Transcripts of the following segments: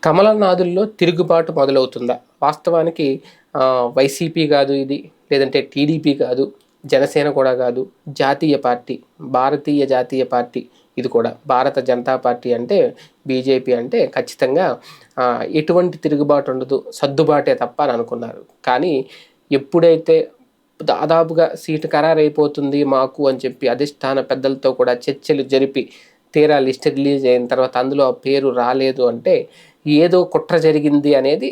కమలనాథుల్లో తిరుగుబాటు మొదలవుతుందా? వాస్తవానికి వైసీపీ కాదు ఇది, లేదంటే టీడీపీ కాదు, జనసేన కూడా కాదు, జాతీయ పార్టీ, భారతీయ జాతీయ పార్టీ ఇది కూడా. భారత జనతా పార్టీ అంటే బీజేపీ అంటే ఖచ్చితంగా ఎటువంటి తిరుగుబాటు ఉండదు, సర్దుబాటే తప్ప అని అనుకున్నారు. కానీ ఎప్పుడైతే దాదాపుగా సీటు ఖరారైపోతుంది మాకు అని చెప్పి అధిష్టాన పెద్దలతో కూడా చర్చలు జరిపి తీరా లిస్ట్ రిలీజ్ అయిన తర్వాత అందులో ఆ పేరు రాలేదు అంటే ఏదో కుట్ర జరిగింది అనేది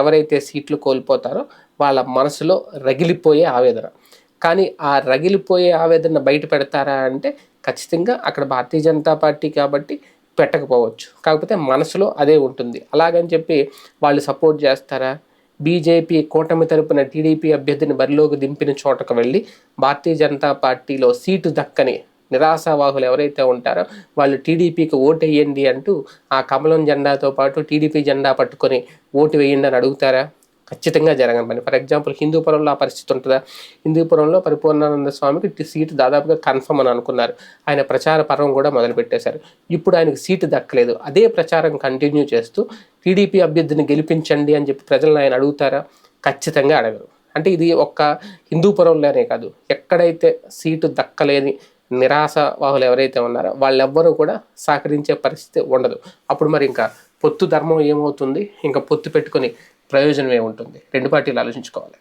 ఎవరైతే సీట్లు కోల్పోతారో వాళ్ళ మనసులో రగిలిపోయే ఆవేదన. కానీ ఆ రగిలిపోయే ఆవేదన బయట పెడతారా అంటే ఖచ్చితంగా అక్కడ భారతీయ జనతా పార్టీ కాబట్టి పెట్టకపోవచ్చు, కాకపోతే మనసులో అదే ఉంటుంది. అలాగని చెప్పి వాళ్ళు సపోర్ట్ చేస్తారా? బీజేపీ కూటమి తరపున టీడీపీ అభ్యర్థిని బరిలోకి దింపిన చోటకు వెళ్ళి భారతీయ జనతా పార్టీలో సీటు దక్కని నిరాశావాహులు ఎవరైతే ఉంటారో వాళ్ళు టీడీపీకి ఓటు వేయండి అంటూ ఆ కమలం జెండాతో పాటు టీడీపీ జెండా పట్టుకొని ఓటు వేయండి అని అడుగుతారా? ఖచ్చితంగా జరగని పని. ఫర్ ఎగ్జాంపుల్ హిందూపురంలో ఆ పరిస్థితి ఉంటుందా? హిందూపురంలో పరిపూర్ణానంద స్వామికి సీటు దాదాపుగా కన్ఫర్మ్ అని అనుకున్నారు. ఆయన ప్రచార పర్వం కూడా మొదలుపెట్టేశారు. ఇప్పుడు ఆయనకు సీటు దక్కలేదు. అదే ప్రచారం కంటిన్యూ చేస్తూ టీడీపీ అభ్యర్థిని గెలిపించండి అని చెప్పి ప్రజలను ఆయన అడుగుతారా? ఖచ్చితంగా అడగరు. అంటే ఇది ఒక్క హిందూపురంలోనే కాదు, ఎక్కడైతే సీటు దక్కలేని నిరాశవాహులు ఎవరైతే ఉన్నారో వాళ్ళెవ్వరూ కూడా సహకరించే పరిస్థితి ఉండదు. అప్పుడు మరి ఇంకా పొత్తు ధర్మం ఏమవుతుంది? ఇంకా పొత్తు పెట్టుకొని ప్రయోజనం ఏముంటుంది? రెండు పార్టీలు ఆలోచించుకోవాలి.